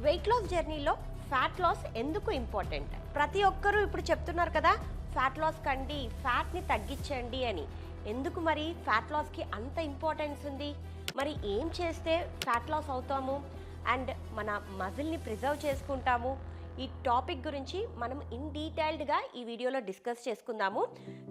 Weight loss జర్నీలో fat loss ఎందుకు important? ప్రతి ఒక్కరూ ఇప్పుడు చెప్తున్నారు కదా, ఫ్యాట్ లాస్ కండి, ఫ్యాట్ని తగ్గించండి అని. ఎందుకు మరి ఫ్యాట్ లాస్కి అంత ఇంపార్టెన్స్ ఉంది? మరి ఏం చేస్తే ఫ్యాట్ లాస్ అవుతాము అండ్ మన మజిల్ని ప్రిజర్వ్ చేసుకుంటాము? ఈ టాపిక్ గురించి మనం ఇన్ డీటెయిల్డ్గా ఈ వీడియోలో డిస్కస్ చేసుకుందాము.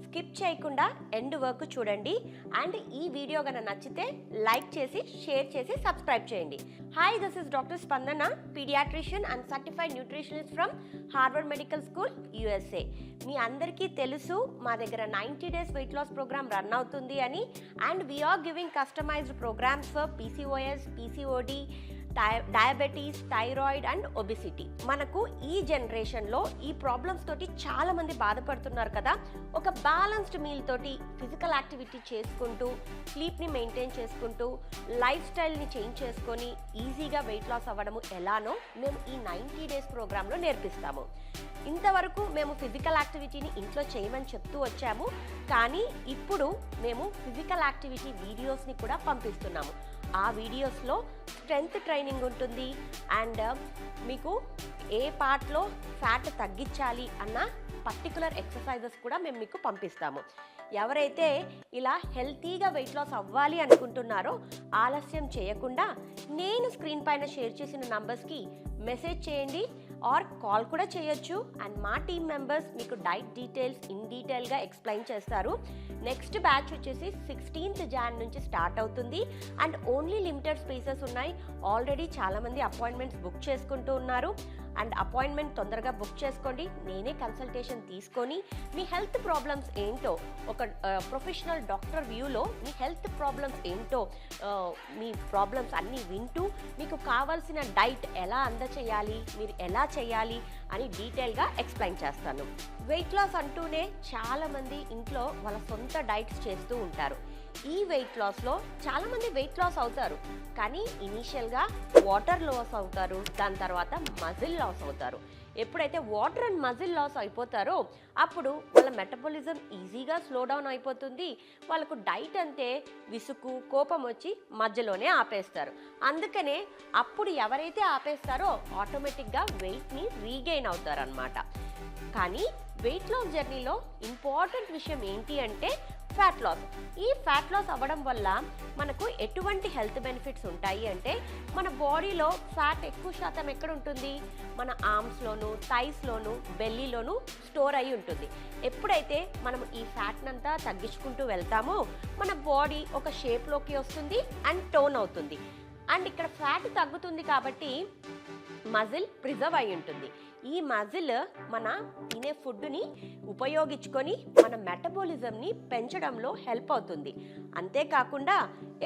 స్కిప్ చేయకుండా ఎండ్ వరకు చూడండి. అండ్ ఈ వీడియో కనుక నచ్చితే లైక్ చేసి, షేర్ చేసి, సబ్స్క్రైబ్ చేయండి. Hi, this is doctor Spandana, paediatrician and certified nutritionist from Harvard medical school, USA. మీ అందరికీ తెలుసు మా దగ్గర 90 days weight loss programme run అవుతుంది అని. And we are giving customised programmes for PCOS, PCOD, diabetes, thyroid and obesity. మనకు ఈ జనరేషన్లో ఈ ప్రాబ్లమ్స్ తోటి చాలా మంది బాధపడుతున్నారు కదా. ఒక బ్యాలెన్స్డ్ మీల్ తోటి ఫిజికల్ యాక్టివిటీ చేసుకుంటూ, స్లీప్ని మెయింటైన్ చేసుకుంటూ, లైఫ్ స్టైల్ని చేంజ్ చేసుకొని ఈజీగా వెయిట్ లాస్ అవ్వడము ఎలానో మేము ఈ 90 days ప్రోగ్రాంలో నేర్పిస్తాము. ఇంతవరకు మేము ఫిజికల్ యాక్టివిటీని ఇంట్లో చేయమని చెప్తూ వచ్చాము, కానీ ఇప్పుడు మేము ఫిజికల్ యాక్టివిటీ వీడియోస్ని కూడా పంపిస్తున్నాము. ఆ వీడియోస్లో స్ట్రెంగ్త్ ట్రైనింగ్ ఉంటుంది అండ్ మీకు ఏ పార్ట్లో ఫ్యాట్ తగ్గించాలి అన్న పర్టికులర్ ఎక్సర్సైజెస్ కూడా మేము మీకు పంపిస్తాము. ఎవరైతే ఇలా హెల్తీగా వెయిట్ లాస్ అవ్వాలి అనుకుంటున్నారో ఆలస్యం చేయకుండా నేను స్క్రీన్ పైన షేర్ చేసిన నంబర్స్కి మెసేజ్ చేయండి ఆర్ కాల్ కూడా చేయొచ్చు. అండ్ మా టీమ్ మెంబర్స్ మీకు డైట్ డీటెయిల్స్ ఇన్ డీటెయిల్గా ఎక్స్ప్లెయిన్ చేస్తారు. నెక్స్ట్ బ్యాచ్ వచ్చేసి 16th Jan నుంచి స్టార్ట్ అవుతుంది అండ్ ఓన్లీ లిమిటెడ్ స్పేసెస్ ఉన్నాయి. ఆల్రెడీ చాలామంది అపాయింట్మెంట్స్ బుక్ చేసుకుంటూ ఉన్నారు. అండ్ అపాయింట్మెంట్ తొందరగా బుక్ చేసుకోండి. నేనే కన్సల్టేషన్ తీసుకొని మీ హెల్త్ ప్రాబ్లమ్స్ ఏంటో ఒక ప్రొఫెషనల్ డాక్టర్ వ్యూలో మీ హెల్త్ ప్రాబ్లమ్స్ ఏంటో, మీ ప్రాబ్లమ్స్ అన్నీ వింటూ మీకు కావాల్సిన డైట్ ఎలా అందచేయాలి, మీరు ఎలా చేయాలి అని డీటెయిల్గా ఎక్స్ప్లెయిన్ చేస్తాను. వెయిట్ లాస్ అంటూనే చాలామంది ఇంట్లో వాళ్ళ సొంత డైట్స్ చేస్తూ ఉంటారు. ఈ వెయిట్ లాస్లో చాలామంది వెయిట్ లాస్ అవుతారు, కానీ ఇనీషియల్గా వాటర్ లాస్ అవుతారు, దాని తర్వాత మజిల్ లాస్ అవుతారు. ఎప్పుడైతే వాటర్ అండ్ మజిల్ లాస్ అయిపోతారో అప్పుడు వాళ్ళ మెటబాలిజం ఈజీగా స్లో డౌన్ అయిపోతుంది. వాళ్ళకు డైట్ అంటే విసుగు, కోపం వచ్చి మధ్యలోనే ఆపేస్తారు. అందుకనే అప్పుడు ఎవరైతే ఆపేస్తారో ఆటోమేటిక్గా వెయిట్ని రీగెయిన్ అవుతారనమాట. కానీ వెయిట్ లాస్ జర్నీలో ఇంపార్టెంట్ విషయం ఏంటి అంటే ఫ్యాట్ లాస్. ఈ ఫ్యాట్ లాస్ అవ్వడం వల్ల మనకు ఎటువంటి హెల్త్ బెనిఫిట్స్ ఉంటాయి అంటే, మన బాడీలో ఫ్యాట్ ఎక్కువ శాతం ఎక్కడ ఉంటుంది? మన ఆర్మ్స్లోను, థైస్లోను, బెల్లీలోను స్టోర్ అయి ఉంటుంది. ఎప్పుడైతే మనం ఈ ఫ్యాట్నంతా తగ్గించుకుంటూ వెళ్తామో మన బాడీ ఒక షేప్లోకి వస్తుంది అండ్ టోన్ అవుతుంది. అండ్ ఇక్కడ ఫ్యాట్ తగ్గుతుంది కాబట్టి మజిల్ ప్రిజర్వ్ అయి ఉంటుంది. ఈ మజిల్ మన తినే ఫుడ్ని ఉపయోగించుకొని మన మెటబాలిజంని పెంచడంలో హెల్ప్ అవుతుంది. అంతేకాకుండా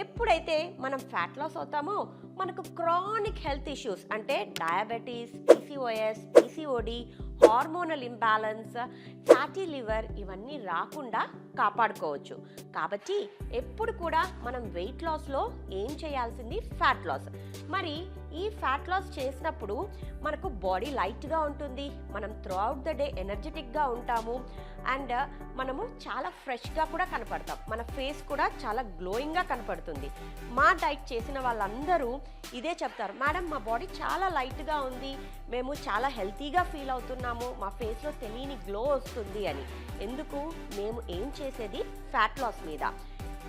ఎప్పుడైతే మనం ఫ్యాట్ లాస్ అవుతామో మనకు క్రానిక్ హెల్త్ ఇష్యూస్ అంటే diabetes, PCOS, PCOD, hormonal imbalance, fatty liver ఇవన్నీ రాకుండా కాపాడుకోవచ్చు. కాబట్టి ఎప్పుడు కూడా మనం వెయిట్ లాస్లో ఏం చేయాల్సింది? Fat loss. మరి ఈ ఫ్యాట్ లాస్ చేసినప్పుడు మనకు బాడీ లైట్గా ఉంటుంది, మనం త్రూ అవుట్ ద డే ఎనర్జెటిక్గా ఉంటాము అండ్ మనము చాలా ఫ్రెష్గా కూడా కనపడతాం. మన ఫేస్ కూడా చాలా గ్లోయింగ్గా కనపడుతుంది. మా డైట్ చేసిన వాళ్ళందరూ ఇదే చెప్తారు, మేడం మా బాడీ చాలా లైట్గా ఉంది, మేము చాలా హెల్తీగా ఫీల్ అవుతున్నాము, మా ఫేస్లో తెలియని గ్లో వస్తుంది అని. ఎందుకు? మేము ఏం చేసేది ఫ్యాట్ లాస్ మీద.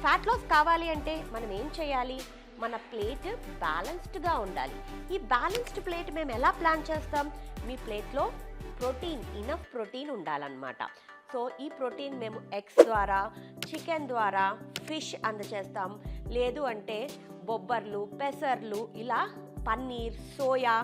ఫ్యాట్ లాస్ కావాలి అంటే మనం ఏం చేయాలి? మన ప్లేట్ బ్యాలెన్స్డ్గా ఉండాలి. ఈ బ్యాలెన్స్డ్ ప్లేట్ మేము ఎలా ప్లాన్ చేస్తాం? మీ ప్లేట్లో ప్రోటీన్, ఇనఫ్ ప్రోటీన్ ఉండాలన్నమాట. సో ఈ ప్రోటీన్ మేము ఎగ్స్ ద్వారా, చికెన్ ద్వారా, ఫిష్ అందచేస్తాం. లేదు అంటే బొబ్బర్లు, పెసర్లు, ఇలా పన్నీర్, సోయా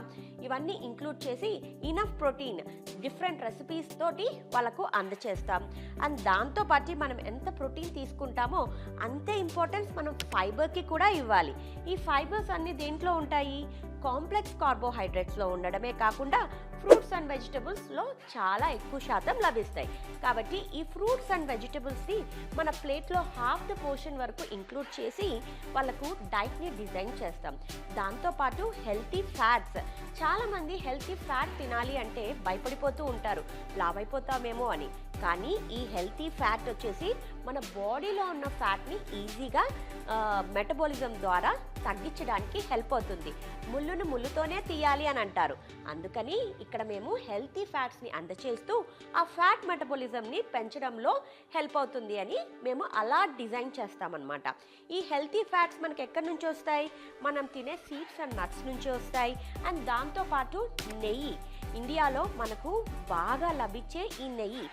ఇవన్నీ ఇంక్లూడ్ చేసి ఇనఫ్ ప్రోటీన్ డిఫరెంట్ రెసిపీస్ తోటి వాళ్ళకు అందచేస్తాం. అండ్ దాంతోపాటు మనం ఎంత ప్రోటీన్ తీసుకుంటామో అంతే ఇంపార్టెన్స్ మనం ఫైబర్కి కూడా ఇవ్వాలి. ఈ ఫైబర్స్ అన్నీ దేంట్లో ఉంటాయి? కాంప్లెక్స్ కార్బోహైడ్రేట్స్లో ఉండడమే కాకుండా ఫ్రూట్స్ అండ్ వెజిటబుల్స్లో చాలా ఎక్కువ శాతం లభిస్తాయి. కాబట్టి ఈ ఫ్రూట్స్ అండ్ వెజిటబుల్స్ని మన ప్లేట్లో హాఫ్ ద పోర్షన్ వరకు ఇంక్లూడ్ చేసి వాళ్ళకు డైట్ని డిజైన్ చేస్తాం. దాంతోపాటు హెల్తీ ఫ్యాట్స్. చాలామంది హెల్తీ ఫ్యాట్ తినాలి అంటే భయపడిపోతూ ఉంటారు, లావైపోతామేమో అని. కానీ ఈ హెల్తీ ఫ్యాట్ వచ్చేసి మన బాడీలో ఉన్న ఫ్యాట్ని ఈజీగా మెటబాలిజం ద్వారా తగ్గించడానికి హెల్ప్ అవుతుంది. ముళ్ళును ముళ్ళుతోనే తీయాలి అని అంటారు. అందుకని ఇక్కడ మేము హెల్తీ ఫ్యాట్స్ని అందచేస్తూ ఆ ఫ్యాట్ మెటబాలిజంని పెంచడంలో హెల్ప్ అవుతుంది అని మేము అలా డిజైన్ చేస్తామన్నమాట. ఈ హెల్తీ ఫ్యాట్స్ మనకి ఎక్కడి నుంచి వస్తాయి? మనం తినే సీడ్స్ అండ్ నట్స్ నుంచి వస్తాయి. అండ్ దాంతోపాటు నెయ్యి, ఇండియాలో మనకు బాగా లభించే ఈ నెయ్యి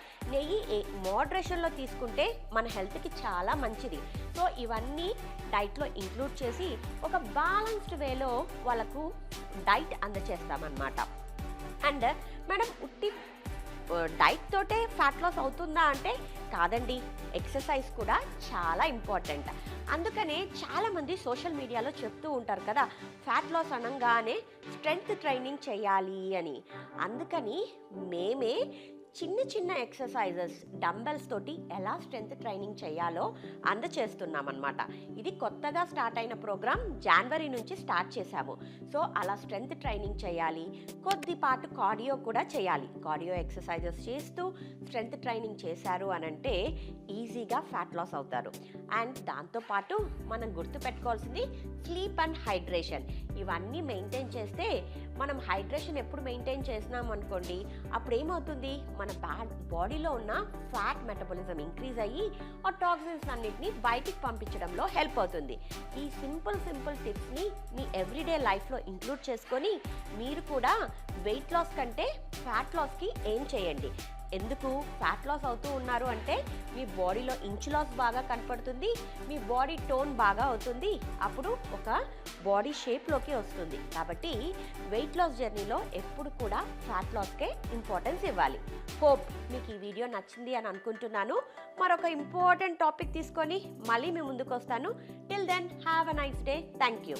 మోడరేషన్లో తీసుకుంటే మన హెల్త్కి చాలా మంచిది. సో ఇవన్నీ డైట్లో ఇంక్లూడ్ చేసి ఒక బ్యాలెన్స్డ్ వేలో వాళ్ళకు డైట్ అందచేస్తామన్నమాట. అండ్ మేడం ఉట్టి డైట్ తోటే ఫ్యాట్ లాస్ అవుతుందా అంటే కాదండి, ఎక్సర్సైజ్ కూడా చాలా ఇంపార్టెంట్. అందుకనే చాలామంది సోషల్ మీడియాలో చెప్తూ ఉంటారు కదా, ఫ్యాట్ లాస్ అనగానే స్ట్రెంగ్త్ ట్రైనింగ్ చేయాలి అని. అందుకని మేమే చిన్న చిన్న ఎక్సర్సైజెస్ డంబెల్స్ తోటి ఎలా స్ట్రెంగ్త్ ట్రైనింగ్ చేయాలో అందచేస్తున్నామన్నమాట. ఇది కొత్తగా స్టార్ట్ అయిన ప్రోగ్రామ్, జనవరి నుంచి స్టార్ట్ చేశాము. సో అలా స్ట్రెంగ్త్ ట్రైనింగ్ చేయాలి, కొద్దిపాటు కార్డియో కూడా చేయాలి. కార్డియో ఎక్సర్సైజెస్ చేస్తూ స్ట్రెంగ్త్ ట్రైనింగ్ చేశారు అని అంటే ఈజీగా ఫ్యాట్ లాస్ అవుతారు. అండ్ దాంతోపాటు మనం గుర్తుపెట్టుకోవాల్సింది స్లీప్ అండ్ హైడ్రేషన్. ఇవన్నీ మెయింటైన్ చేస్తే, మనం హైడ్రేషన్ ఎప్పుడు మెయింటైన్ చేసినాం అనుకోండి, అప్పుడు ఏమవుతుంది, మన బాడీలో ఉన్న ఫ్యాట్ మెటబాలిజం ఇంక్రీజ్ అయ్యి ఆ టాక్సిన్స్ అన్నిటిని బయటికి పంపించడంలో హెల్ప్ అవుతుంది. ఈ సింపుల్ టిప్స్ని మీ ఎవ్రీడే లైఫ్లో ఇంక్లూడ్ చేసుకొని మీరు కూడా వెయిట్ లాస్ కంటే ఫ్యాట్ లాస్కి ఏం చేయండి. ఎందుకు ఫ్యాట్ లాస్ అవుతూ ఉన్నారు అంటే మీ బాడీలో ఇంచు లాస్ బాగా కనపడుతుంది, మీ బాడీ టోన్ బాగా అవుతుంది, అప్పుడు ఒక బాడీ షేప్లోకి వస్తుంది. కాబట్టి వెయిట్ లాస్ జర్నీలో ఎప్పుడు కూడా ఫ్యాట్ లాస్కే ఇంపార్టెన్స్ ఇవ్వాలి. హోప్ మీకు ఈ వీడియో నచ్చింది అని అనుకుంటున్నాను. మరొక ఇంపార్టెంట్ టాపిక్ తీసుకొని మళ్ళీ మీ ముందుకు వస్తాను. Till then have a nice day. Thank you.